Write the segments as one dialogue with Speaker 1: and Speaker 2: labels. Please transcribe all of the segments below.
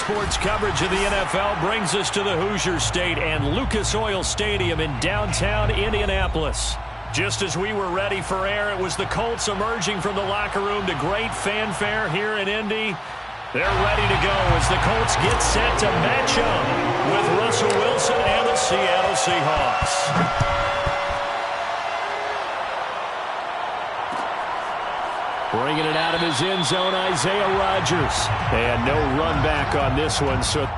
Speaker 1: sports coverage of the NFL brings us to the Hoosier State and Lucas Oil Stadium in downtown Indianapolis. Just as we were ready for air, it was the Colts emerging from the locker room to great fanfare here in Indy. They're ready to go as the Colts get set to match up with Russell Wilson and the Seattle Seahawks. Bringing it out of his end zone, Isaiah Rodgers. And no run back on this one, so...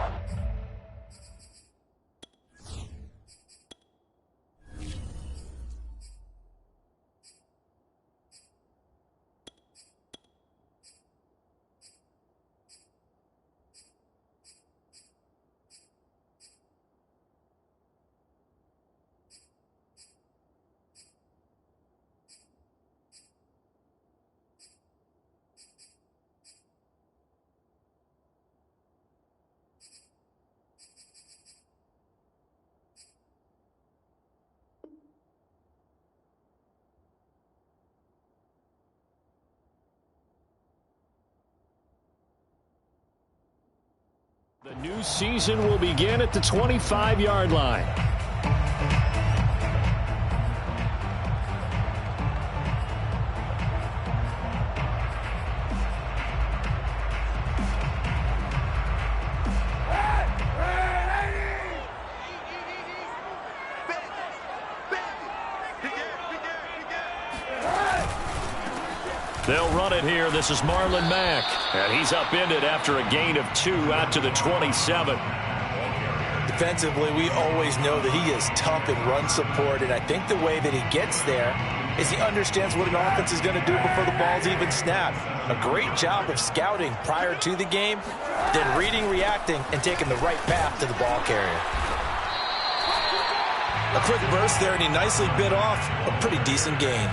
Speaker 1: The new season will begin at the 25-yard line. They'll run it here. This is Marlon Mack. And he's upended after a gain of 2 out to the 27.
Speaker 2: Defensively, we always know that he is tough in run support, and I think the way that he gets there is he understands what an offense is going to do before the ball's even snapped. A great job of scouting prior to the game, then reading, reacting, and taking the right path to the ball carrier. A quick burst there, and he nicely bit off a pretty decent gain.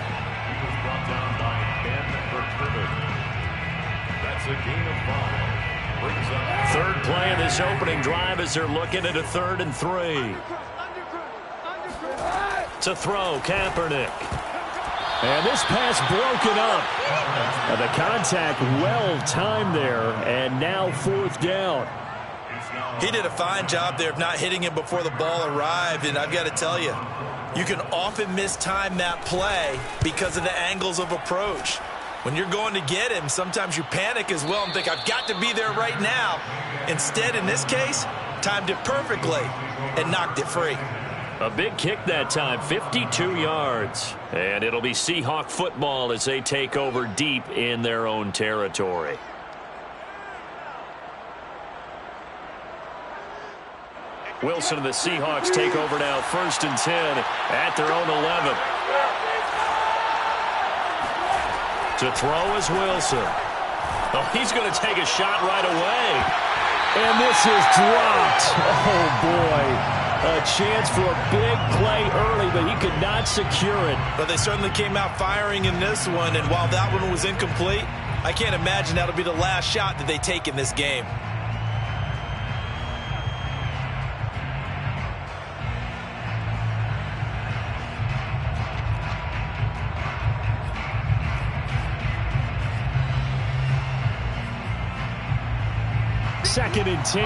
Speaker 1: That's a gain of 5. Third play of this opening drive as they're looking at a 3rd and 3. To throw, Kaepernick. And this pass broken up. And the contact well timed there, and now 4th down.
Speaker 2: He did a fine job there of not hitting him before the ball arrived, and I've got to tell you, you can often mistime that play because of the angles of approach. When you're going to get him, sometimes you panic as well and think, I've got to be there right now. Instead, in this case, timed it perfectly and knocked it free.
Speaker 1: A big kick that time, 52 yards. And it'll be Seahawk football as they take over deep in their own territory. Wilson and the Seahawks take over now, 1st and 10 at their own 11. To throw is Wilson. Oh, he's going to take a shot right away. And this is dropped. Oh, boy. A chance for a big play early, but he could not secure it.
Speaker 2: But they certainly came out firing in this one, and while that one was incomplete, I can't imagine that'll be the last shot that they take in this game.
Speaker 1: Second and 10.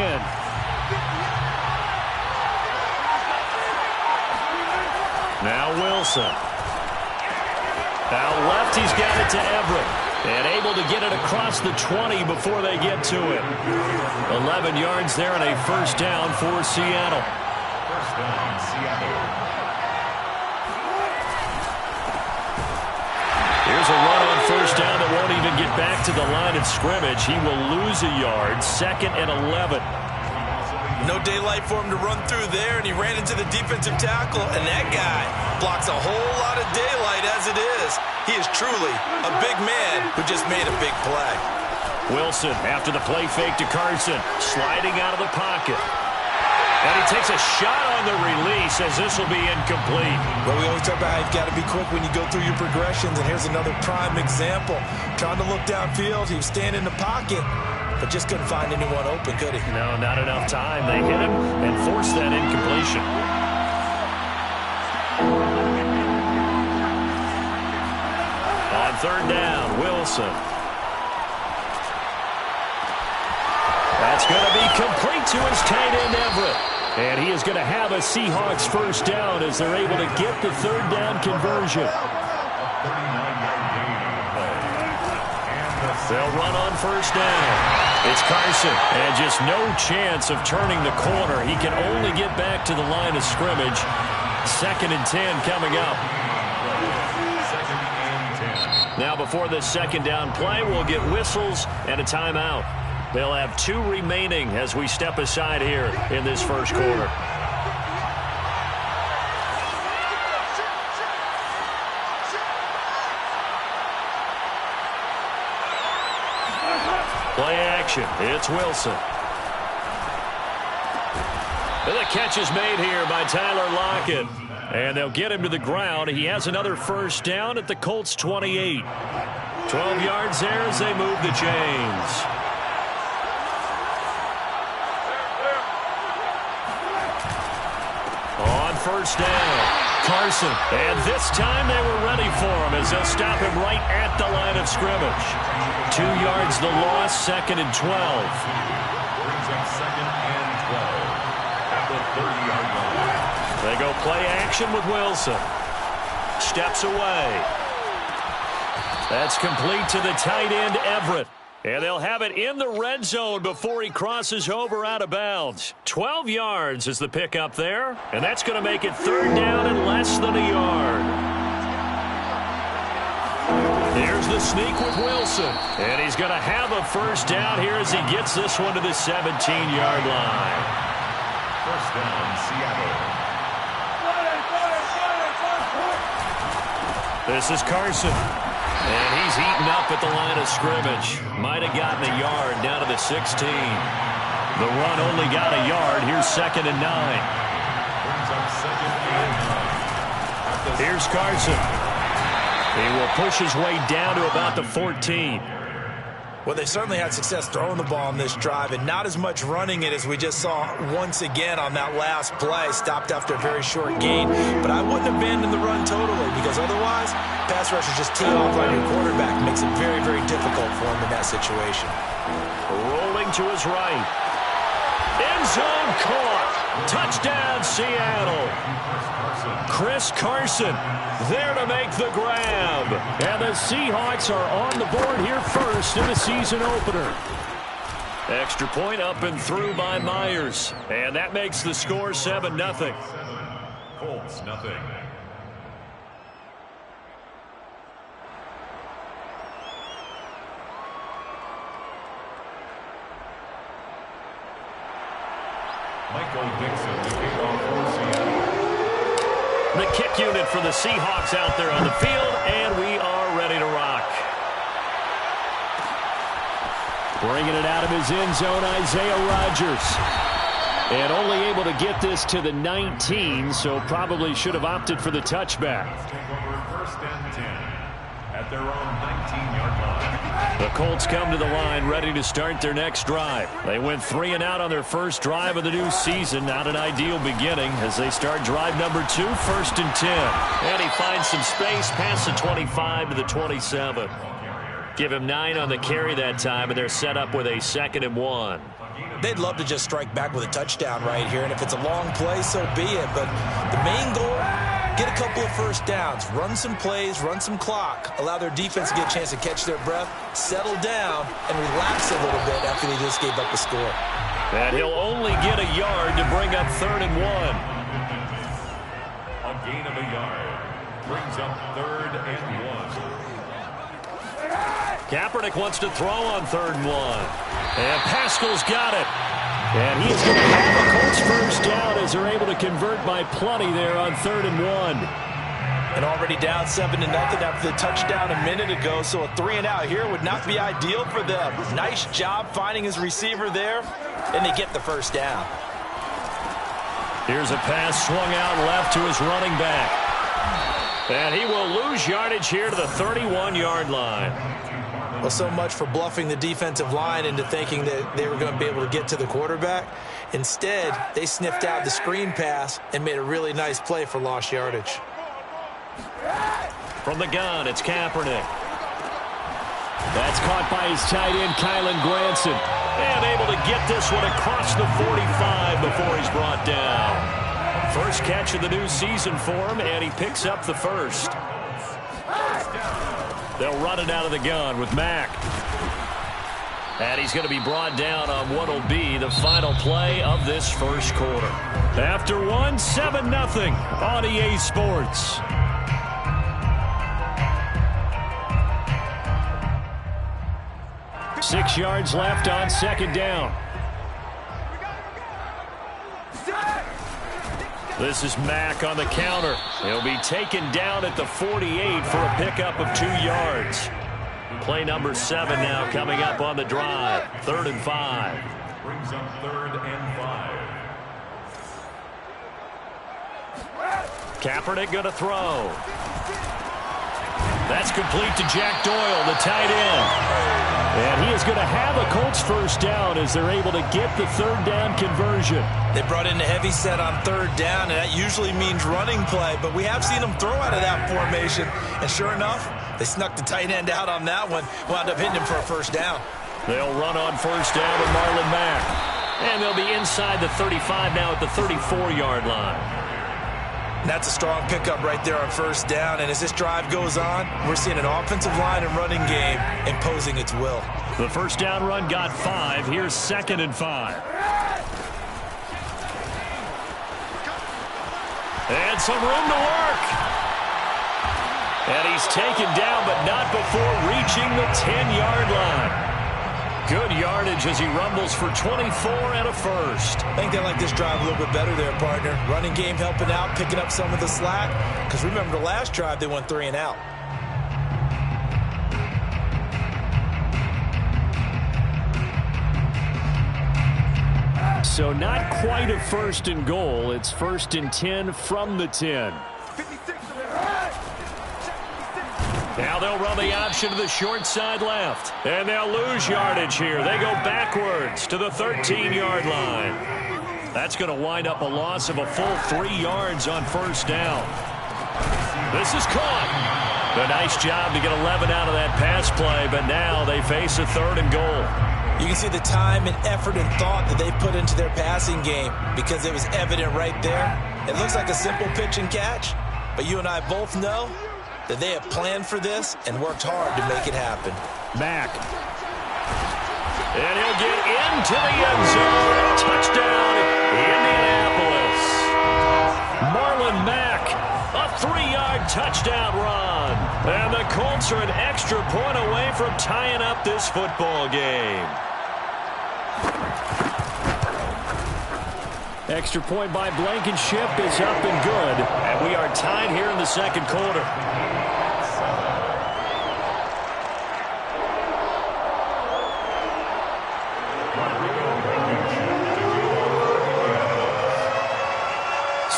Speaker 1: Now Wilson. Out left, he's got it to Everett. And able to get it across the 20 before they get to it. 11 yards there and a 1st down for Seattle. First down, Seattle. Here's a run on 1st down that won't even get back to the line of scrimmage. He will lose a yard. 2nd and 11.
Speaker 2: No daylight for him to run through there, and he ran into the defensive tackle, and that guy blocks a whole lot of daylight as it is. He is truly a big man who just made a big play.
Speaker 1: Wilson, after the play fake to Carson, sliding out of the pocket. And he takes a shot on the release as this will be incomplete.
Speaker 2: Well, we always talk about how you've got to be quick when you go through your progressions, and here's another prime example. Trying to look downfield, he was standing in the pocket, but just couldn't find anyone open, could he?
Speaker 1: No, not enough time. They hit him and forced that incompletion. On 3rd down, Wilson. That's It's going to be complete to his tight end, Everett. And he is going to have a Seahawks first down as they're able to get the third down conversion. They'll run on first down. It's Carson, and just no chance of turning the corner. He can only get back to the line of scrimmage. 2nd and 10 coming up. Now before this second down play, we'll get whistles and a timeout. They'll have 2 remaining as we step aside here in this first quarter. Play action. It's Wilson. And the catch is made here by Tyler Lockett. And they'll get him to the ground. He has another first down at the Colts 28. 12 yards there as they move the chains. On first down, Carson. And this time they were ready for him as they'll stop him right at the line of scrimmage. 2 yards the loss, 2nd and 12.
Speaker 3: Brings up 2nd and 12 at the 30-yard line.
Speaker 1: They go play action with Wilson. Steps away. That's complete to the tight end, Everett. And they'll have it in the red zone before he crosses over out of bounds. 12 yards is the pickup there. And that's going to make it third down and less than a yard. Here's the sneak with Wilson. And he's going to have a first down here as he gets this one to the 17-yard line.
Speaker 3: First down, Seattle.
Speaker 1: This is Carson. And he's eaten up at the line of scrimmage. Might have gotten a yard down to the 16. The run only got a yard. Here's 2nd and 9.
Speaker 3: Brings up 2nd and 9.
Speaker 1: Here's Carson. He will push his way down to about the 14.
Speaker 2: Well, they certainly had success throwing the ball on this drive, and not as much running it as we just saw once again on that last play. Stopped after a very short gain. But I wouldn't abandon the run totally, because otherwise, pass rushers just tee off on your quarterback. It makes it very, very difficult for him in that situation.
Speaker 1: Rolling to his right. End zone caught. Touchdown, Seattle. Chris Carson there to make the grab. And the Seahawks are on the board here first in the season opener. Extra point up and through by Myers. And that makes the score 7-0.
Speaker 3: Colts, nothing. Michael Dixon, the kickoff for Seattle.
Speaker 1: The kick unit for the Seahawks out there on the field, and we are ready to rock. Bringing it out of his end zone, Isaiah Rodgers. And only able to get this to the 19, so probably should have opted for the touchback.
Speaker 3: Take over 1st and 10 at their own 19-yard line.
Speaker 1: The Colts come to the line ready to start their next drive. They went 3 and out on their first drive of the new season. Not an ideal beginning as they start drive number 2, 1st and 10. And he finds some space past the 25 to the 27. Give him 9 on the carry that time, and they're set up with a 2nd and 1.
Speaker 2: They'd love to just strike back with a touchdown right here, and if it's a long play, so be it. But the main goal, get a couple of first downs, run some plays, run some clock, allow their defense to get a chance to catch their breath, settle down, and relax a little bit after they just gave up the score.
Speaker 1: And he'll only get a yard to bring up 3rd and 1.
Speaker 3: A gain of a yard brings up 3rd and 1.
Speaker 1: Kaepernick wants to throw on 3rd and 1. And Pascal's got it. And he's going to have a Colts first down as they're able to convert by plenty there on 3rd and 1.
Speaker 2: And already down 7-0 after the touchdown a minute ago, so a 3 and out here would not be ideal for them. Nice job finding his receiver there, and they get the first down.
Speaker 1: Here's a pass swung out left to his running back. And he will lose yardage here to the 31-yard line.
Speaker 2: Well, so much for bluffing the defensive line into thinking that they were going to be able to get to the quarterback. Instead, they sniffed out the screen pass and made a really nice play for lost yardage.
Speaker 1: From the gun, it's Kaepernick. That's caught by his tight end, Kylan Granson. And able to get this one across the 45 before he's brought down. First catch of the new season for him, and he picks up the first. They'll run it out of the gun with Mack. And he's going to be brought down on what will be the final play of this first quarter. After one, 7-0 on EA Sports. Six yards left on second down. This is Mack on the counter. He'll be taken down at the 48 for a pickup of 2 yards. Play number 7 now coming up on the drive. 3rd and 5.
Speaker 3: Brings up 3rd and 5.
Speaker 1: Kaepernick going to throw. That's complete to Jack Doyle, the tight end. And he is going to have a Colts first down as they're able to get the 3rd down conversion.
Speaker 2: They brought in a heavy set on 3rd down, and that usually means running play, but we have seen them throw out of that formation. And sure enough, they snuck the tight end out on that one, wound up hitting him for a first down.
Speaker 1: They'll run on first down with Marlon Mack. And they'll be inside the 35 now at the 34-yard line.
Speaker 2: That's a strong pickup right there on first down. And as this drive goes on, we're seeing an offensive line and running game imposing its will.
Speaker 1: The first down run got 5. Here's 2nd and 5. And some room to work. And he's taken down, but not before reaching the 10-yard line. Good yardage as he rumbles for 24 and a first.
Speaker 2: I think they like this drive a little bit better there, partner. Running game helping out, picking up some of the slack. Because remember the last drive, they went 3 and out.
Speaker 1: So not quite a 1st and goal. It's 1st and 10 from the 10. Now they'll run the option to the short side left. And they'll lose yardage here. They go backwards to the 13-yard line. That's going to wind up a loss of a full 3 yards on first down. This is caught. A nice job to get 11 out of that pass play, but now they face a 3rd and goal.
Speaker 2: You can see the time and effort and thought that they put into their passing game because it was evident right there. It looks like a simple pitch and catch, but you and I both know that they have planned for this and worked hard to make it happen.
Speaker 1: Mack. And he'll get into the end zone. Touchdown, Indianapolis. Marlon Mack, a 3-yard touchdown run. And the Colts are an extra point away from tying up this football game. Extra point by Blankenship is up and good. And we are tied here in the second quarter.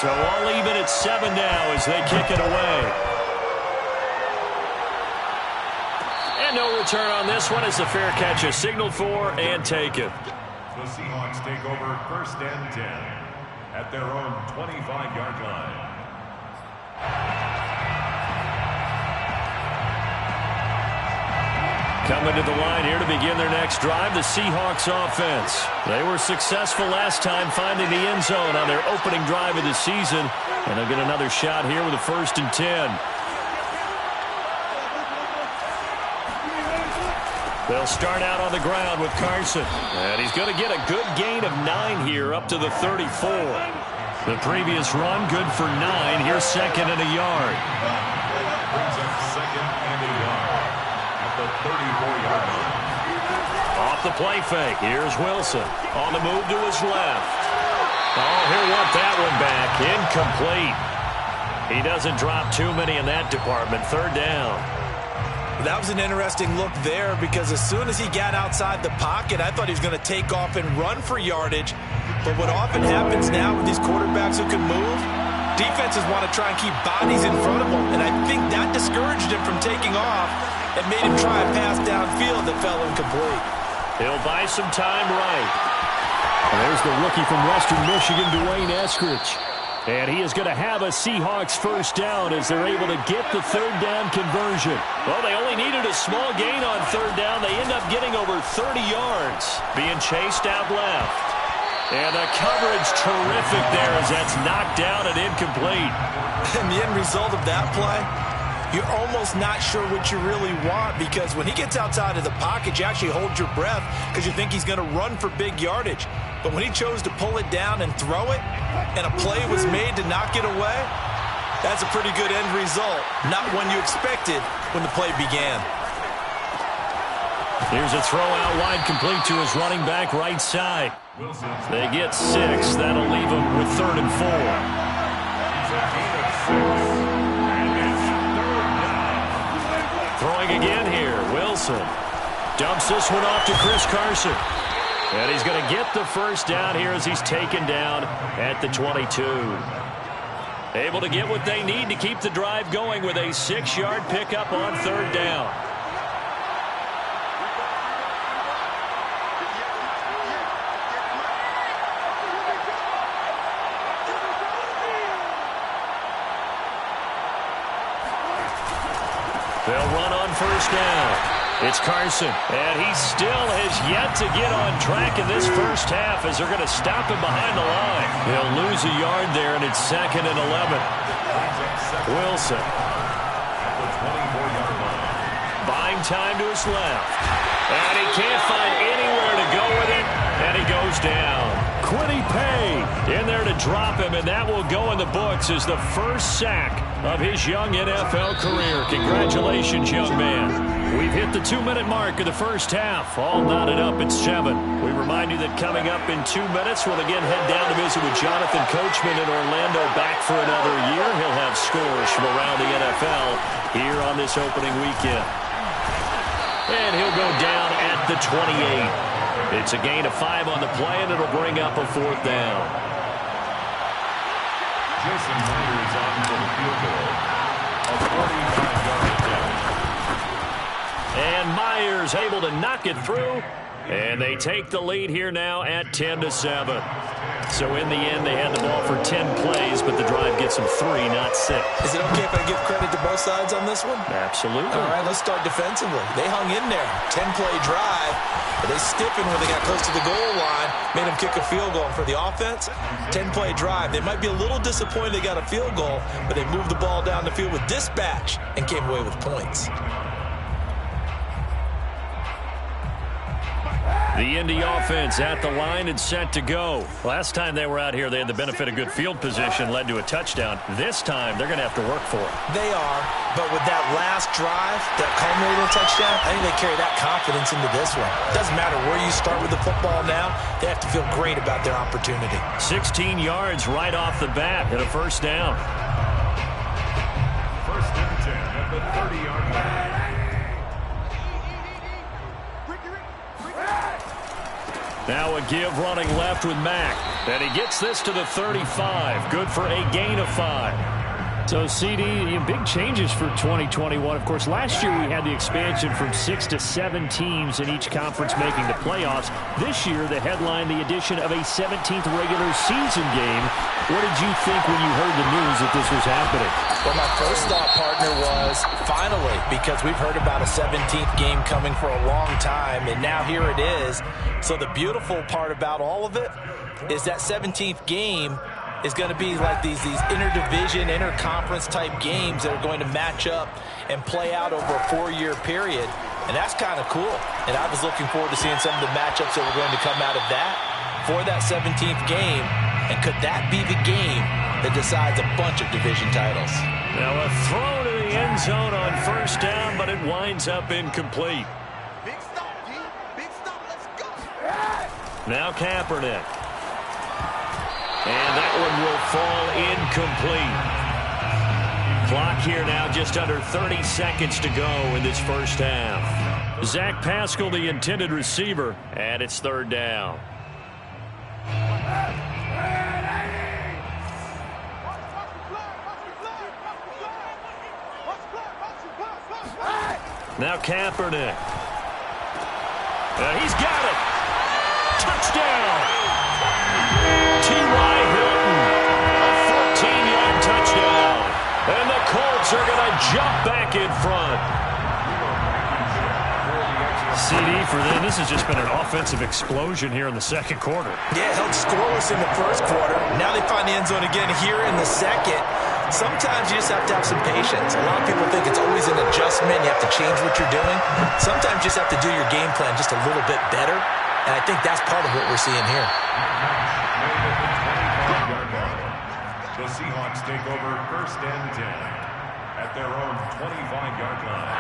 Speaker 1: So all even at 7 now as they kick it away. And no return on this one as the fair catch is signaled for and taken.
Speaker 3: The Seahawks take over 1st and 10 at their own 25-yard line.
Speaker 1: Coming to the line here to begin their next drive, the Seahawks offense. They were successful last time finding the end zone on their opening drive of the season. And they'll get another shot here with a 1st and 10. They'll start out on the ground with Carson. And he's going to get a good gain of 9 here up to the 34. The previous run good for 9. Here's 2nd and a yard.
Speaker 3: Brings up 2nd and a yard at the 34-yard line.
Speaker 1: Off the play fake. Here's Wilson on the move to his left. Oh, he'll want that one back. Incomplete. He doesn't drop too many in that department. 3rd down.
Speaker 2: That was an interesting look there because as soon as he got outside the pocket, I thought he was going to take off and run for yardage. But what often happens now with these quarterbacks who can move, defenses want to try and keep bodies in front of them. And I think that discouraged him from taking off and made him try a pass downfield that fell incomplete.
Speaker 1: He'll buy some time right. And there's the rookie from Western Michigan, Dwayne Eskridge. And he is going to have a Seahawks first down as they're able to get the third down conversion. Well, they only needed a small gain on third down. They end up getting over 30 yards, being chased out left. And the coverage terrific there as that's knocked down and incomplete.
Speaker 2: And the end result of that play, you're almost not sure what you really want, because when he gets outside of the pocket, you actually hold your breath because you think he's going to run for big yardage. But when he chose to pull it down and throw it, and a play was made to knock it away, that's a pretty good end result. Not one you expected when the play began.
Speaker 1: Here's a throw out wide, complete to his running back right side. They get 6. That'll leave them with 3rd and 4. Throwing again here, Wilson. Dumps this one off to Chris Carson. And he's going to get the first down here as he's taken down at the 22. Able to get what they need to keep the drive going with a 6-yard pickup on 3rd down. They'll run on first down. It's Carson, and he still has yet to get on track in this first half as they're going to stop him behind the line. They'll lose a yard there, and it's 2nd and 11. Wilson. Buying time to his left. And he can't find anywhere to go with it, and he goes down. Quiddy Pay in there to drop him, and that will go in the books as the first sack of his young NFL career. Congratulations, young man. We've hit the 2-minute mark of the first half. All knotted up at 7. We remind you that coming up in 2 minutes, we'll again head down to visit with Jonathan Coachman in Orlando, back for another year. He'll have scores from around the NFL here on this opening weekend. And he'll go down at the 28. It's a gain of 5 on the play, and it'll bring up a 4th down.
Speaker 3: Jason Myers on for the field goal. A 45-yard attempt.
Speaker 1: And Myers able to knock it through. And they take the lead here now at 10-7. So in the end, they had the ball for 10 plays, but the drive gets them 3, not 6.
Speaker 2: Is it okay if I give credit to both sides on this one?
Speaker 1: Absolutely.
Speaker 2: All right, let's start defensively. They hung in there. 10-play drive. But they stiffened when they got close to the goal line, made them kick a field goal. And for the offense, 10-play drive. They might be a little disappointed they got a field goal, but they moved the ball down the field with dispatch and came away with points.
Speaker 1: The Indy offense at the line and set to go. Last time they were out here, they had the benefit of good field position, led to a touchdown. This time, they're going to have to work for it.
Speaker 2: They are, but with that last drive, that culminating touchdown, I think they carry that confidence into this one. Doesn't matter where you start with the football now, they have to feel great about their opportunity.
Speaker 1: 16 yards right off the bat and a first down.
Speaker 3: First and 10 at the 30-yard line.
Speaker 1: Now a give running left with Mack. And he gets this to the 35. Good for a gain of 5.
Speaker 4: So, CD, big changes for 2021. Of course, last year we had the expansion from 6 to 7 teams in each conference making the playoffs. This year, the headline, the addition of a 17th regular season game. What did you think when you heard the news that this was happening?
Speaker 2: Well, my first thought, partner, was finally, because we've heard about a 17th game coming for a long time, and now here it is. So the beautiful part about all of it is that 17th game is going to be like these interdivision, interconference type games that are going to match up and play out over a 4-year period. And that's kind of cool. And I was looking forward to seeing some of the matchups that were going to come out of that for that 17th game. And could that be the game that decides a bunch of division titles?
Speaker 1: Now a throw to the end zone on first down, but it winds up incomplete.
Speaker 5: Big stop, G. Big stop. Let's go.
Speaker 1: Now Kaepernick. And that one will fall incomplete. Clock here now just under 30 seconds to go in this first half. Zach Pascal, the intended receiver, and it's 3rd down. Now Kaepernick. He's got it. Touchdown. T.Y. Hilton, a Colts are going to jump back in front.
Speaker 4: CD for them. This has just been an offensive explosion here in the second quarter.
Speaker 2: Yeah, held scoreless in the first quarter. Now they find the end zone again here in the second. Sometimes you just have to have some patience. A lot of people think it's always an adjustment. You have to change what you're doing. Sometimes you just have to do your game plan just a little bit better. And I think that's part of what we're seeing here.
Speaker 3: The Seahawks take over 1st and 10 at their own 25-yard line.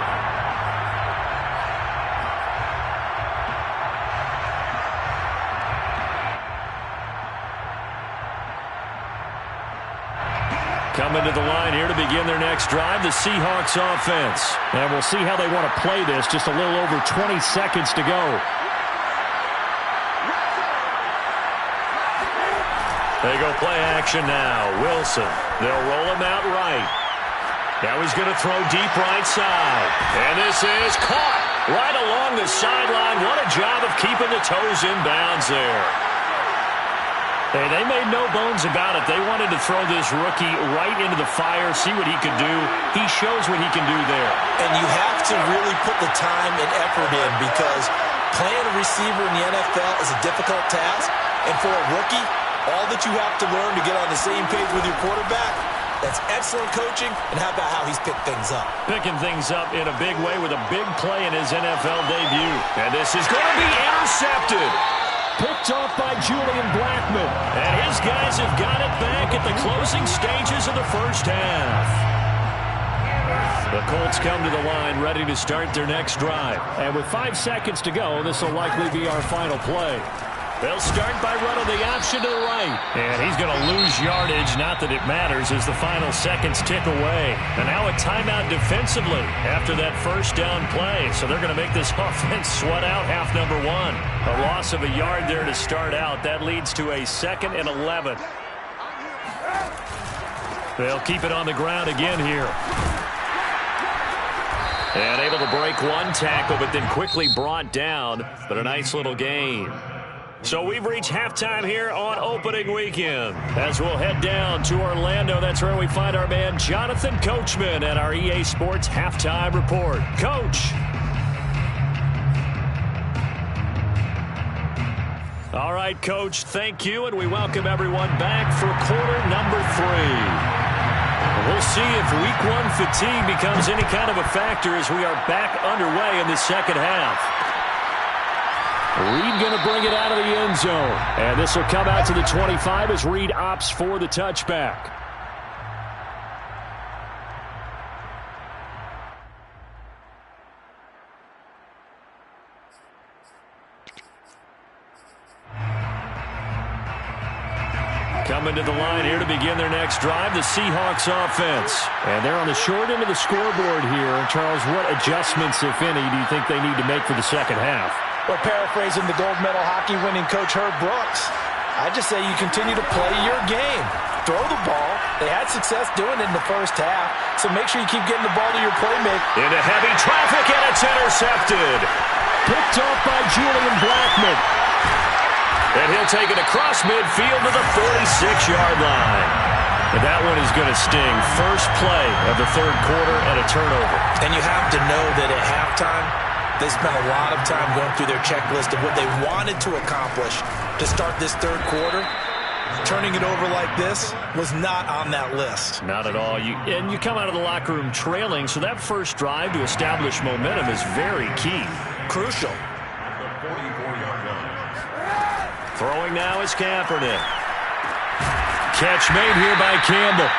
Speaker 1: Coming to the line here to begin their next drive, the Seahawks offense.
Speaker 4: And we'll see how they want to play this. Just a little over 20 seconds to go.
Speaker 1: They go play action now. Wilson. They'll roll him out right. Now he's going to throw deep right side. And this is caught right along the sideline. What a job of keeping the toes in bounds there. Hey, they made no bones about it. They wanted to throw this rookie right into the fire, see what he could do. He shows what he can do there.
Speaker 2: And you have to really put the time and effort in because playing a receiver in the NFL is a difficult task. And for a rookie, all that you have to learn to get on the same page with your quarterback, that's excellent coaching. And how about how he's picked things up?
Speaker 1: Picking things up in a big way with a big play in his NFL debut. And this is going to be intercepted.
Speaker 4: Picked off by Julian Blackman.
Speaker 1: And his guys have got it back at the closing stages of the first half. The Colts come to the line ready to start their next drive.
Speaker 4: And with 5 seconds to go, this will likely be our final play.
Speaker 1: They'll start by running the option to the right.
Speaker 4: And he's going to lose yardage. Not that it matters as the final seconds tick away.
Speaker 1: And now a timeout defensively after that first down play. So they're going to make this offense sweat out half number one. A loss of a yard there to start out. That leads to a 2nd and 11. They'll keep it on the ground again here. And able to break one tackle, but then quickly brought down. But a nice little gain. So we've reached halftime here on opening weekend. As we'll head down to Orlando, that's where we find our man Jonathan Coachman at our EA Sports Halftime Report. Coach. All right, Coach, thank you, and we welcome everyone back for quarter number 3. We'll see if week 1 fatigue becomes any kind of a factor as we are back underway in the second half. Reed going to bring it out of the end zone. And this will come out to the 25 as Reed opts for the touchback. Coming to the line here to begin their next drive, the Seahawks offense. And they're on the short end of the scoreboard here. And Charles, what adjustments, if any, do you think they need to make for the second half?
Speaker 2: Well, paraphrasing the gold medal hockey winning coach Herb Brooks, I just say you continue to play your game. Throw the ball. They had success doing it in the first half, so make sure you keep getting the ball to your playmaker.
Speaker 1: Into heavy traffic, and it's intercepted.
Speaker 4: Picked off by Julian Blackman.
Speaker 1: And he'll take it across midfield to the 46-yard line. And that one is going to sting. First play of the third quarter and a turnover.
Speaker 2: And you have to know that at halftime, they spent a lot of time going through their checklist of what they wanted to accomplish to start this third quarter. Turning it over like this was not on that list.
Speaker 1: Not at all. And you come out of the locker room trailing, so that first drive to establish momentum is very key.
Speaker 2: Crucial.
Speaker 3: The 44-yard line.
Speaker 1: Throwing now is Kaepernick. Catch made here by Campbell.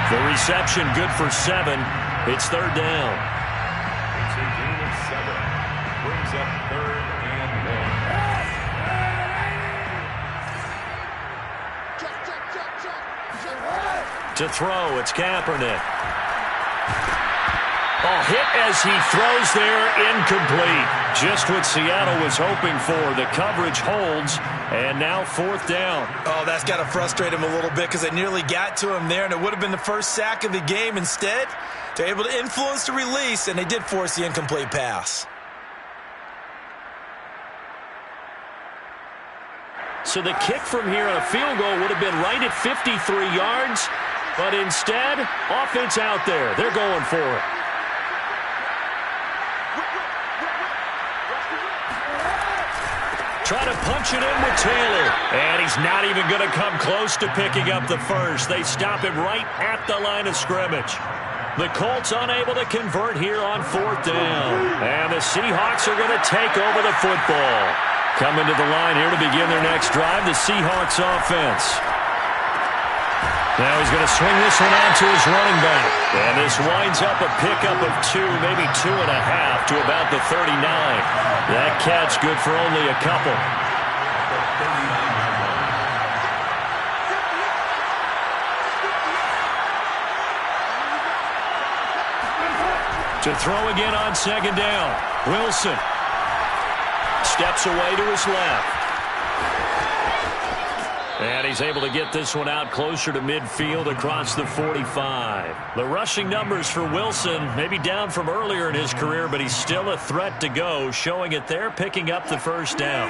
Speaker 1: The reception good for 7. It's third down.
Speaker 3: It's a gain of 7. Brings up 3rd and 1.
Speaker 1: To throw, it's Kaepernick. Oh, hit as he throws there, incomplete. Just what Seattle was hoping for. The coverage holds, and now 4th down.
Speaker 2: Oh, that's got to frustrate him a little bit because they nearly got to him there, and it would have been the first sack of the game. Instead, they're able to influence the release, and they did force the incomplete pass.
Speaker 1: So the kick from here on a field goal would have been right at 53 yards. But instead, offense out there. They're going for it. Trying to punch it in with Taylor. And he's not even going to come close to picking up the first. They stop him right at the line of scrimmage. The Colts unable to convert here on 4th down. And the Seahawks are going to take over the football. Coming to the line here to begin their next drive, the Seahawks offense. Now he's going to swing this one out to his running back. And this winds up a pickup of 2, maybe 2.5 to about the 39. That catch good for only a couple. To throw again on 2nd down. Wilson steps away to his left. And he's able to get this one out closer to midfield across the 45. The rushing numbers for Wilson maybe down from earlier in his career, but he's still a threat to go, showing it there, picking up the 1st down.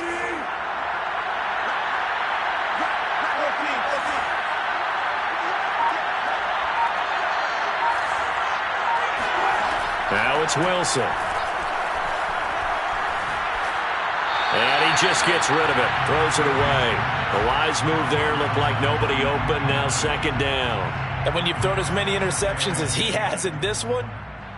Speaker 1: Now it's Wilson. And he just gets rid of it, throws it away. The wise move there, looked like nobody open, now 2nd down.
Speaker 2: And when you've thrown as many interceptions as he has in this one,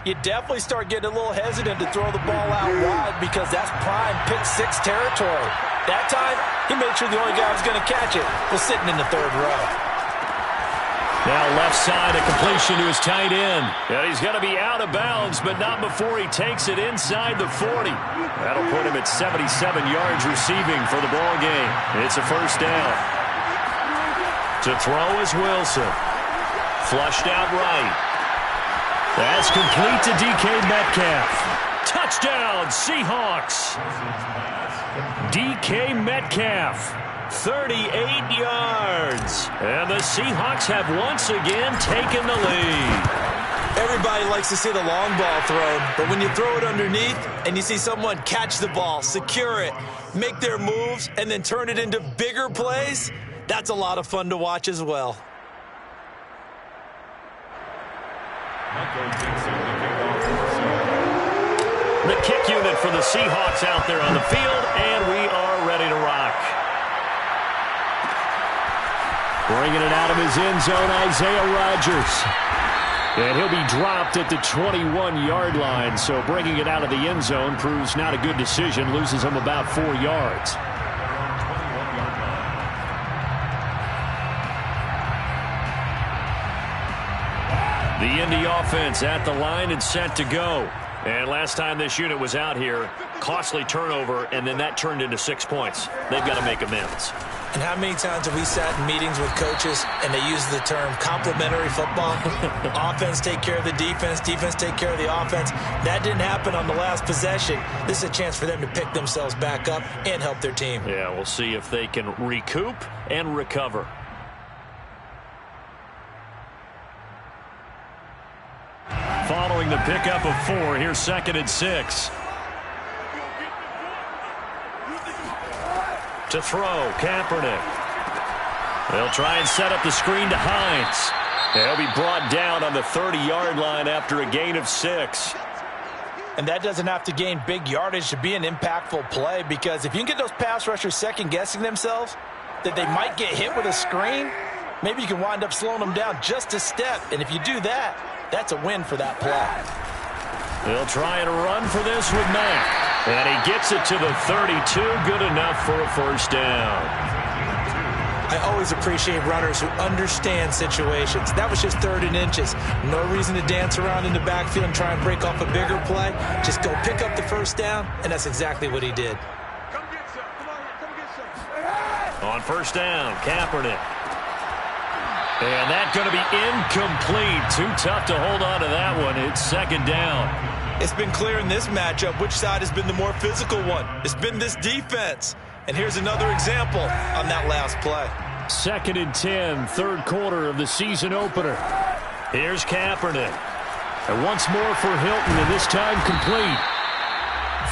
Speaker 2: you definitely start getting a little hesitant to throw the ball out wide because that's prime pick 6 territory. That time, he made sure the only guy who was going to catch it was sitting in the 3rd row.
Speaker 1: Now left side, a completion to his tight end. And he's going to be out of bounds, but not before he takes it inside the 40. That'll put him at 77 yards receiving for the ball game. It's a 1st down. To throw is Wilson. Flushed out right. That's complete to DK Metcalf. Touchdown, Seahawks. DK Metcalf. 38 yards. And the Seahawks have once again taken the lead.
Speaker 2: Everybody likes to see the long ball thrown, but when you throw it underneath and you see someone catch the ball, secure it, make their moves, and then turn it into bigger plays, that's a lot of fun to watch as well.
Speaker 1: The kick unit for the Seahawks out there on the field, and we are ready to rock. Bringing it out of his end zone, Isaiah Rodgers. And he'll be dropped at the 21-yard line, so bringing it out of the end zone proves not a good decision, loses him about 4 yards. The Indy offense at the line and set to go. And last time this unit was out here, costly turnover, and then that turned into 6 points. They've got to make amends.
Speaker 2: And how many times have we sat in meetings with coaches and they use the term complementary football? Offense take care of the defense, defense take care of the offense. That didn't happen on the last possession. This is a chance for them to pick themselves back up and help their team.
Speaker 1: Yeah, we'll see if they can recoup and recover. Following the pickup of 4, here's 2nd and 6. To throw, Kaepernick. They'll try and set up the screen to Hines. They'll be brought down on the 30-yard line after a gain of 6.
Speaker 2: And that doesn't have to gain big yardage to be an impactful play, because if you can get those pass rushers second-guessing themselves that they might get hit with a screen, maybe you can wind up slowing them down just a step. And if you do that, that's a win for that play.
Speaker 1: They'll try and run for this with Mack. And he gets it to the 32. Good enough for a 1st down.
Speaker 2: I always appreciate runners who understand situations. That was just 3rd and inches. No reason to dance around in the backfield and try and break off a bigger play. Just go pick up the 1st down, and that's exactly what he did.
Speaker 1: On 1st down, Kaepernick. And that's going to be incomplete. Too tough to hold on to that one. It's 2nd down.
Speaker 2: It's been clear in this matchup which side has been the more physical one. It's been this defense. And here's another example on that last play.
Speaker 1: 2nd and 10, 3rd quarter of the season opener. Here's Kaepernick. And once more for Hilton, and this time complete.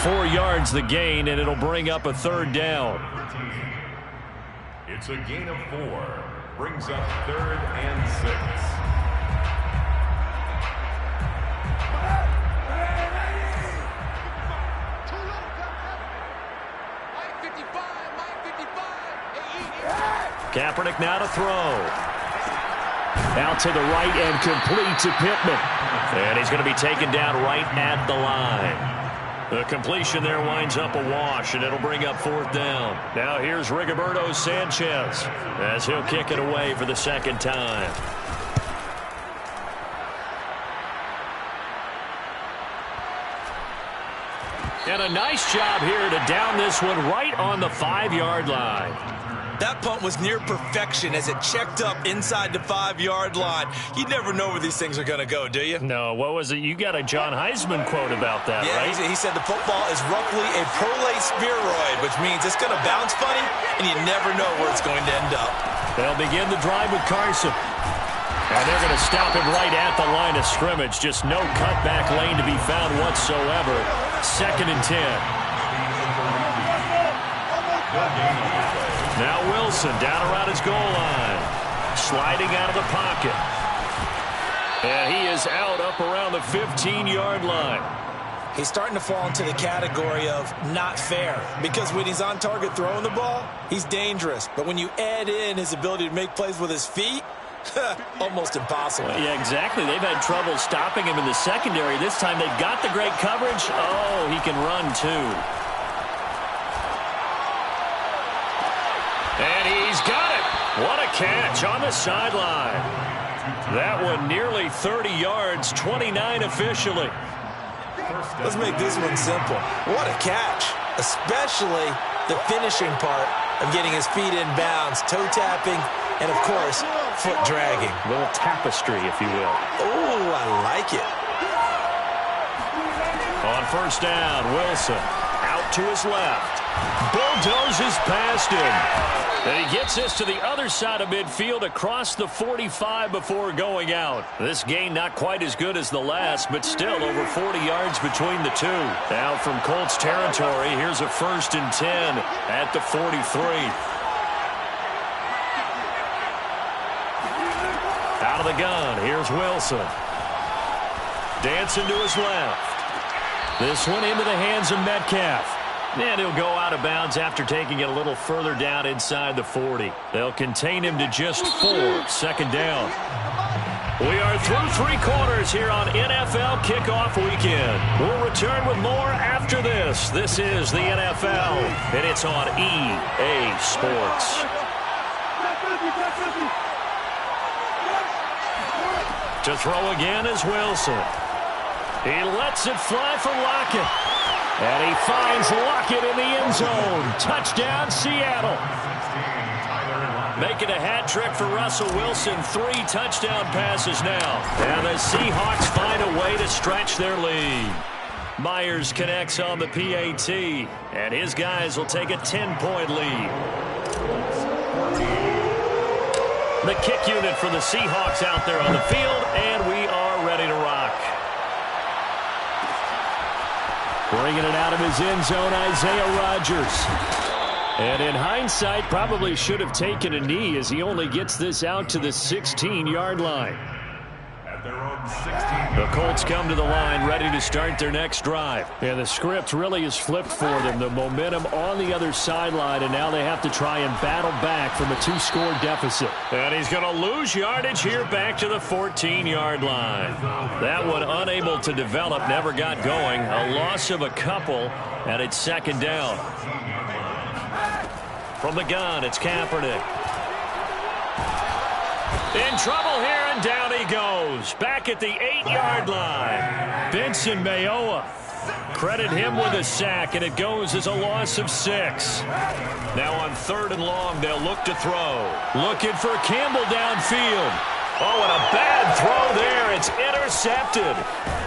Speaker 1: 4 yards the gain, and it'll bring up a 3rd down.
Speaker 3: It's a gain of 4. brings up 3rd and 6.
Speaker 1: Kaepernick now to throw. Out to the right and complete to Pittman. And he's going to be taken down right at the line. The completion there winds up a wash, and it'll bring up 4th down. Now here's Rigoberto Sanchez as he'll kick it away for the second time. And a nice job here to down this one right on the 5-yard line.
Speaker 2: That punt was near perfection as it checked up inside the 5-yard line. You never know where these things are going to go, do you?
Speaker 1: No, what was it? You got a John Heisman quote about that,
Speaker 2: yeah,
Speaker 1: right?
Speaker 2: He said the football is roughly a prolate spheroid, which means it's going to bounce funny, and you never know where it's going to end up.
Speaker 1: They'll begin the drive with Carson. And they're going to stop him right at the line of scrimmage. Just no cutback lane to be found whatsoever. 2nd and 10. Now Wilson down around his goal line. Sliding out of the pocket. And he is out up around the 15-yard line.
Speaker 2: He's starting to fall into the category of not fair. Because when he's on target throwing the ball, he's dangerous. But when you add in his ability to make plays with his feet, almost impossible.
Speaker 1: Yeah, exactly. They've had trouble stopping him in the secondary. This time they've got the great coverage. Oh, he can run too. And he's got it. What a catch on the sideline. That one nearly 30 yards, 29 officially.
Speaker 2: Let's make this one simple. What a catch, especially the finishing part of getting his feet in bounds, toe tapping, and of course, foot dragging.
Speaker 1: A little tapestry, if you will.
Speaker 2: Oh, I like it.
Speaker 1: On 1st down, Wilson out to his left. Bulldozes past him. And he gets this to the other side of midfield across the 45 before going out. This gain not quite as good as the last, but still over 40 yards between the two. Now from Colts territory, here's a 1st and 10 at the 43. Out of the gun, here's Wilson. Dancing to his left. This one into the hands of Metcalf. And he'll go out of bounds after taking it a little further down inside the 40. They'll contain him to just 4. 2nd down. We are through 3 quarters here on NFL Kickoff Weekend. We'll return with more after this. This is the NFL, and it's on EA Sports. To throw again is Wilson. He lets it fly for Lockett. And he finds Lockett in the end zone. Touchdown, Seattle. Making a hat trick for Russell Wilson. 3 touchdown passes now. And the Seahawks find a way to stretch their lead. Myers connects on the PAT. And his guys will take a 10-point lead. The kick unit for the Seahawks out there on the field. And we are ready to rock. Bringing it out of his end zone, Isaiah Rodgers. And in hindsight, probably should have taken a knee as he only gets this out to the 16-yard line.
Speaker 3: At their own 16.
Speaker 1: The Colts come to the line ready to start their next drive. And the script really is flipped for them. The momentum on the other sideline, and now they have to try and battle back from a 2-score deficit. And he's going to lose yardage here back to the 14-yard line. That one unable to develop, never got going. A loss of a couple, and it's 2nd down. From the gun, it's Kaepernick. In trouble here, and down he goes. Back at the 8-yard line. Benson Mayowa. Credit him with a sack, and it goes as a loss of 6. Now on 3rd and long, they'll look to throw. Looking for Campbell downfield. Oh, and a bad throw there. It's intercepted.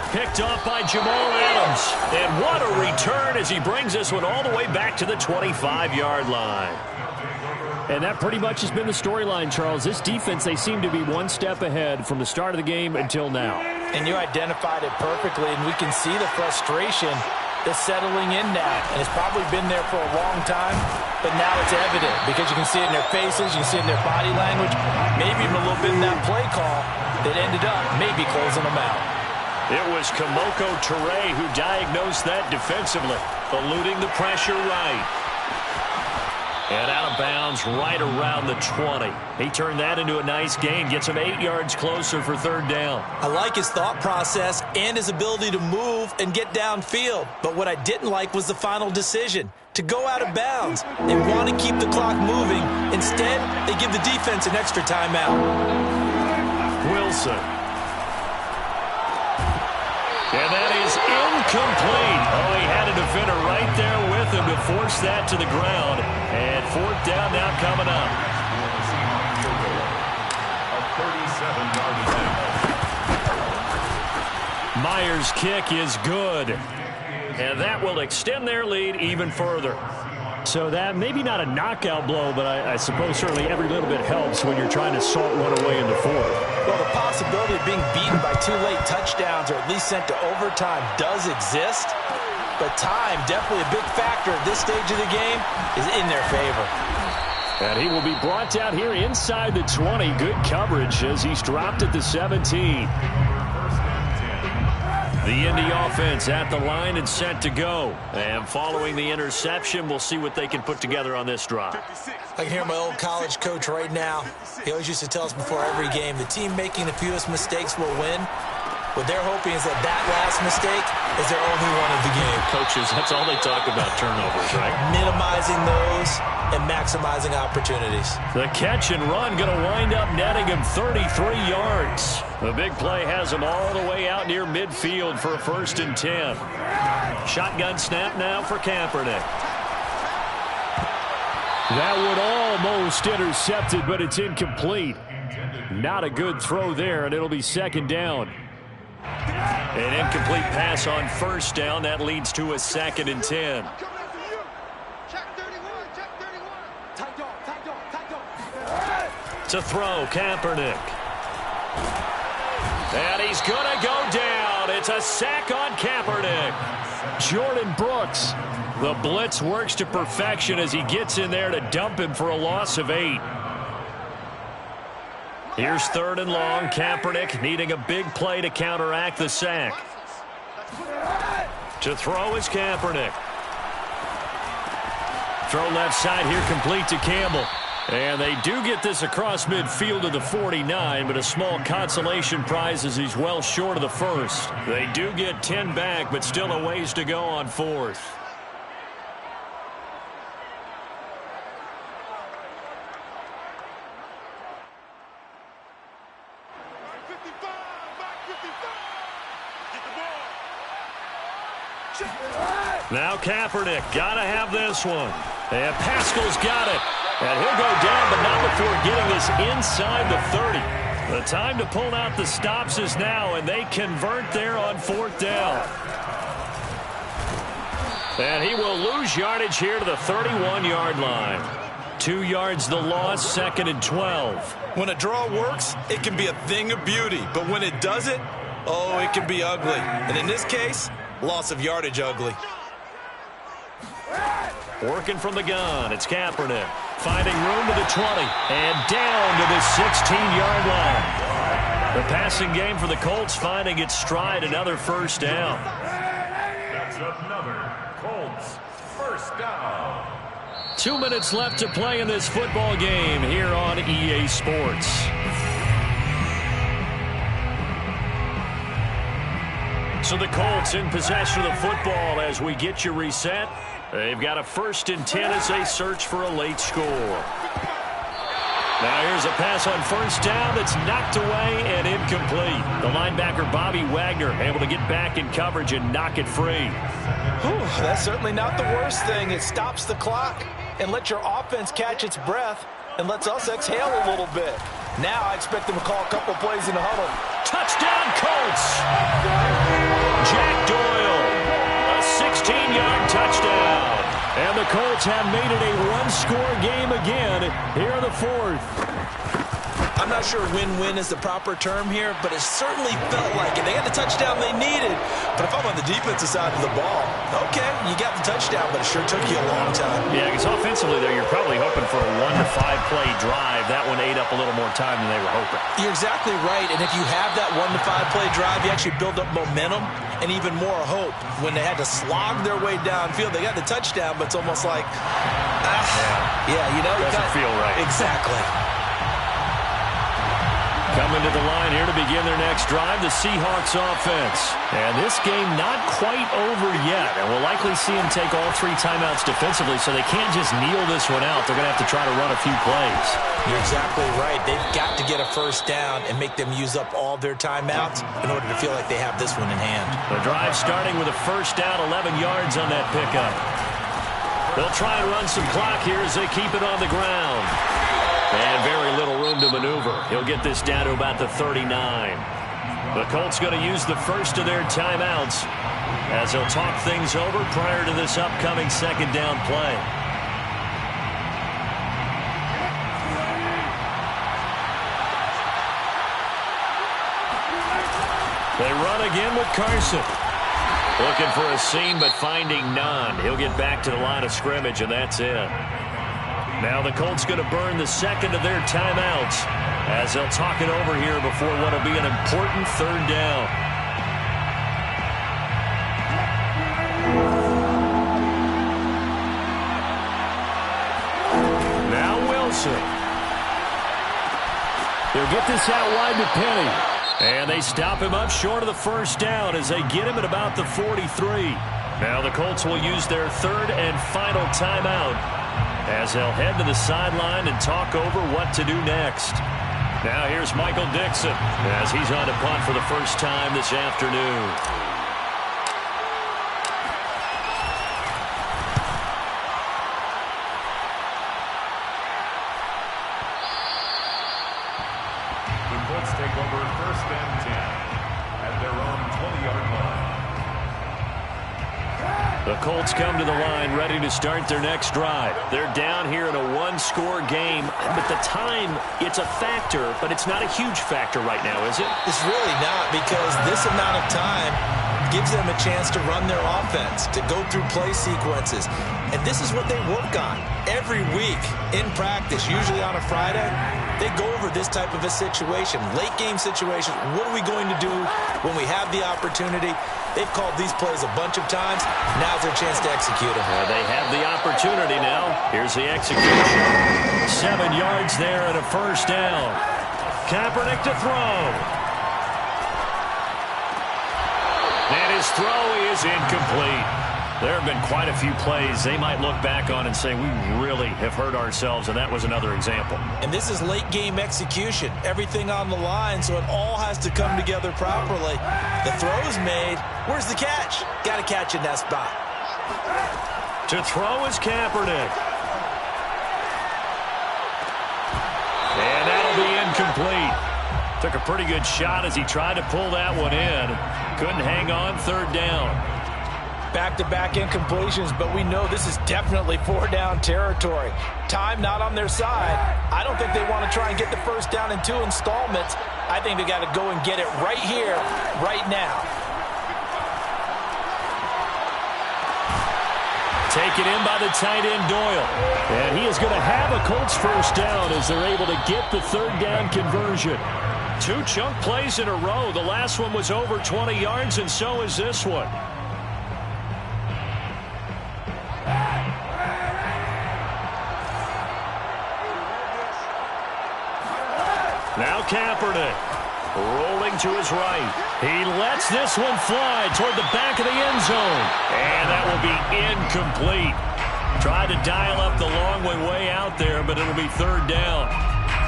Speaker 1: Picked off by Jamal Adams. And what a return as he brings this one all the way back to the 25-yard line. And that pretty much has been the storyline, Charles. This defense, they seem to be one step ahead from the start of the game until now.
Speaker 2: And you identified it perfectly, and we can see the frustration is settling in now, and it's probably been there for a long time, but now it's evident because you can see it in their faces, you can see it in their body language, maybe even a little bit in that play call that ended up maybe closing them out.
Speaker 1: It was Kamoko Toure who diagnosed that defensively, eluding the pressure right. And out of bounds right around the 20. He turned that into a nice gain, gets him 8 yards closer for third down.
Speaker 2: I like his thought process and his ability to move and get downfield. But what I didn't like was the final decision, to go out of bounds. They want to keep the clock moving. Instead, they give the defense an extra timeout.
Speaker 1: Wilson. And that is incomplete. Oh, he had a defender right there with him to force that to the ground. And fourth down now coming up.
Speaker 3: A 37-yard attempt.
Speaker 1: Myers' kick is good. And that will extend their lead even further.
Speaker 4: So that maybe not a knockout blow, but I suppose certainly every little bit helps when you're trying to salt one away in the fourth.
Speaker 2: Well, the possibility of being beaten by 2 late touchdowns or at least sent to overtime does exist. But time, definitely a big factor at this stage of the game, is in their favor.
Speaker 4: And he will be brought down here inside the 20. Good coverage as he's dropped at the 17.
Speaker 1: The Indy offense at the line and set to go. And following the interception, we'll see what they can put together on this drive.
Speaker 2: I can hear my old college coach right now. He always used to tell us before every game, the team making the fewest mistakes will win. What they're hoping is that last mistake is their only one of the game.
Speaker 1: Coaches, that's all they talk about, turnovers, right?
Speaker 2: Minimizing those and maximizing opportunities.
Speaker 1: The catch and run going to wind up netting him 33 yards. The big play has him all the way out near midfield for a 1st and 10. Shotgun snap now for Kaepernick.
Speaker 4: That would almost intercepted, but it's incomplete. Not a good throw there, and it'll be 2nd down.
Speaker 1: An incomplete pass on 1st down. That leads to a 2nd and 10. To throw, Kaepernick. And he's going to go down. It's a sack on Kaepernick.
Speaker 4: Jordan Brooks.
Speaker 1: The blitz works to perfection as he gets in there to dump him for a loss of 8. Here's 3rd and long. Kaepernick needing a big play to counteract the sack. To throw is Kaepernick. Throw left side here complete to Campbell. And they do get this across midfield to the 49, but a small consolation prize as he's well short of the 1st. They do get 10 back, but still a ways to go on 4th. Now Kaepernick, gotta have this one. And Pascal's got it. And he'll go down, but not before getting this inside the 30. The time to pull out the stops is now, and they convert there on 4th down. And he will lose yardage here to the 31-yard line. 2 yards the loss, 2nd and 12.
Speaker 2: When a draw works, it can be a thing of beauty. But when it doesn't, oh, it can be ugly. And in this case, loss of yardage ugly.
Speaker 1: Working from the gun, it's Kaepernick. Finding room to the 20 and down to the 16-yard line. The passing game for the Colts finding its stride, another 1st down.
Speaker 3: That's another Colts 1st down.
Speaker 1: 2 minutes left to play in this football game here on EA Sports. So the Colts in possession of the football as we get you reset. They've got a 1st and 10 as they search for a late score. Now here's a pass on 1st down that's knocked away and incomplete. The linebacker Bobby Wagner able to get back in coverage and knock it free.
Speaker 2: That's certainly not the worst thing. It stops the clock and lets your offense catch its breath and lets us exhale a little bit. Now I expect them to call a couple plays in the huddle.
Speaker 1: Touchdown Colts! Jack Doyle, a 16-yard touchdown. And the Colts have made it a one-score game again here in the 4th.
Speaker 2: I'm I'm not sure win-win is the proper term here, but it certainly felt like it. They got the touchdown they needed. But if I'm on the defensive side of the ball, okay, you got the touchdown, but it sure took you a long time.
Speaker 1: Yeah, because offensively there, you're probably hoping for a 1-to-5 play drive. That one ate up a little more time than they were hoping.
Speaker 2: You're exactly right, and if you have that 1-to-5 play drive, you actually build up momentum and even more hope. When they had to slog their way downfield, they got the touchdown, but it's almost like,
Speaker 1: Doesn't feel right.
Speaker 2: Exactly.
Speaker 1: Coming to the line here to begin their next drive, the Seahawks offense. And this game not quite over yet, and we'll likely see them take all 3 timeouts defensively, so they can't just kneel this one out. They're going to have to try to run a few plays.
Speaker 2: You're exactly right. They've got to get a first down and make them use up all their timeouts in order to feel like they have this one in hand.
Speaker 1: The drive starting with a first down, 11 yards on that pickup. They'll try and run some clock here as they keep it on the ground. And very little room to maneuver. He'll get this down to about the 39. The Colts going to use the first of their timeouts as they'll talk things over prior to this upcoming second down play. They run again with Carson. Looking for a seam, but finding none. He'll get back to the line of scrimmage, and that's it. Now the Colts going to burn the second of their timeouts as they'll talk it over here before what will be an important third down. Now Wilson. They'll get this out wide to Penny. And they stop him up short of the first down as they get him at about the 43. Now the Colts will use their third and final timeout as they'll head to the sideline and talk over what to do next. Now here's Michael Dixon as he's on to punt for the first time this afternoon.
Speaker 3: The Colts take over first and 10 at their own 20-yard line.
Speaker 1: The Colts come to the line ready to start their next drive. They're down here in a one-score game, but the time, it's a factor, but it's not a huge factor right now, is it?
Speaker 2: It's really not, because this amount of time gives them a chance to run their offense, to go through play sequences. And this is what they work on every week in practice, usually on a Friday. They go over this type of a situation, late game situation. What are we going to do when we have the opportunity? They've called these plays a bunch of times. Now's their chance to execute them.
Speaker 1: They have the opportunity now. Here's the execution. 7 yards there and a first down. Kaepernick to throw. And his throw is incomplete. There have been quite a few plays they might look back on and say, we really have hurt ourselves, and that was another example.
Speaker 2: And this is late game execution. Everything on the line, so it all has to come together properly. The throw's made. Where's the catch? Got to catch in that spot.
Speaker 1: To throw is Kaepernick. And that'll be incomplete. Took a pretty good shot as he tried to pull that one in. Couldn't hang on, third down.
Speaker 2: Back-to-back incompletions, but we know this is definitely four-down territory. Time not on their side. I don't think they want to try and get the first down in 2 installments. I think they got to go and get it right here, right now.
Speaker 1: Taken in by the tight end Doyle. And he is going to have a Colts first down as they're able to get the third down conversion. 2 chunk plays in a row. The last one was over 20 yards, and so is this one. Now Kaepernick rolling to his right. He lets this one fly toward the back of the end zone. And that will be incomplete. Tried to dial up the long way out there, but it'll be third down.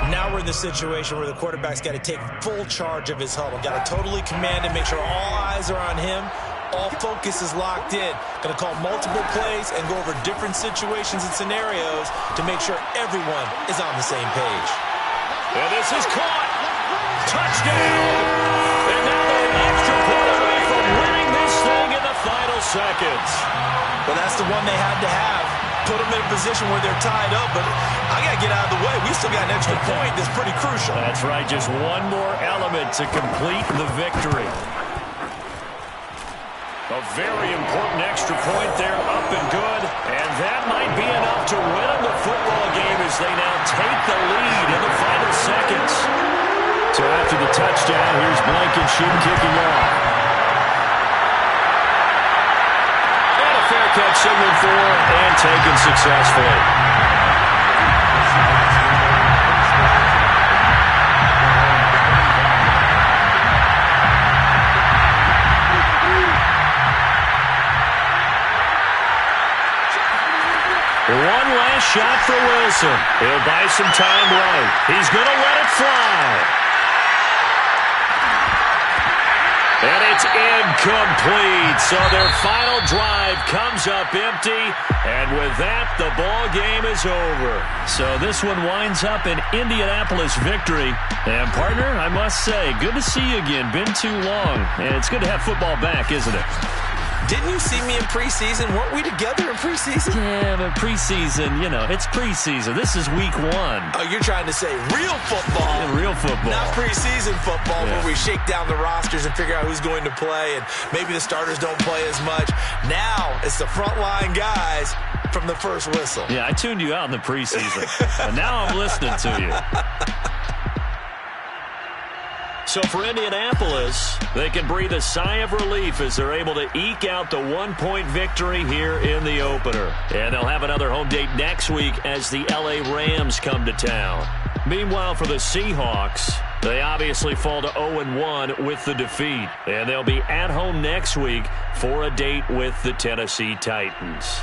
Speaker 2: Now we're in the situation where the quarterback's got to take full charge of his huddle. Got to totally command and make sure all eyes are on him. All focus is locked in. Going to call multiple plays and go over different situations and scenarios to make sure everyone is on the same page.
Speaker 1: And this is caught. Touchdown. And now they're an extra point away from winning this thing in the final seconds.
Speaker 2: Well, that's the one they had to have. Put them in a position where they're tied up. But I got to get out of the way. We still got an extra point that's pretty crucial.
Speaker 1: That's right. Just one more element to complete the victory. A very important extra point there, up and good. And that might be enough to win them the football game as they now take the lead in the final seconds. So after the touchdown, here's Blankenship kicking off. And a fair catch signaled for and taken successfully. One last shot for Wilson. He'll buy some time right. He's going to let it fly. And it's incomplete. So their final drive comes up empty. And with that, the ball game is over. So this one winds up an Indianapolis victory. And partner, I must say, good to see you again. Been too long. And it's good to have football back, isn't it?
Speaker 2: Didn't you see me in preseason? Weren't we together in preseason?
Speaker 1: Yeah, but preseason, you know, it's preseason. This is week one.
Speaker 2: Oh, you're trying to say real football.
Speaker 1: Yeah, real football.
Speaker 2: Not preseason football
Speaker 1: Yeah.
Speaker 2: where we shake down the rosters and figure out who's going to play, and maybe the starters don't play as much. Now it's the frontline guys from the first whistle.
Speaker 1: Yeah, I tuned you out in the preseason, and now I'm listening to you. So for Indianapolis, they can breathe a sigh of relief as they're able to eke out the one-point victory here in the opener. And they'll have another home date next week as the LA Rams come to town. Meanwhile, for the Seahawks, they obviously fall to 0-1 with the defeat. And they'll be at home next week for a date with the Tennessee Titans.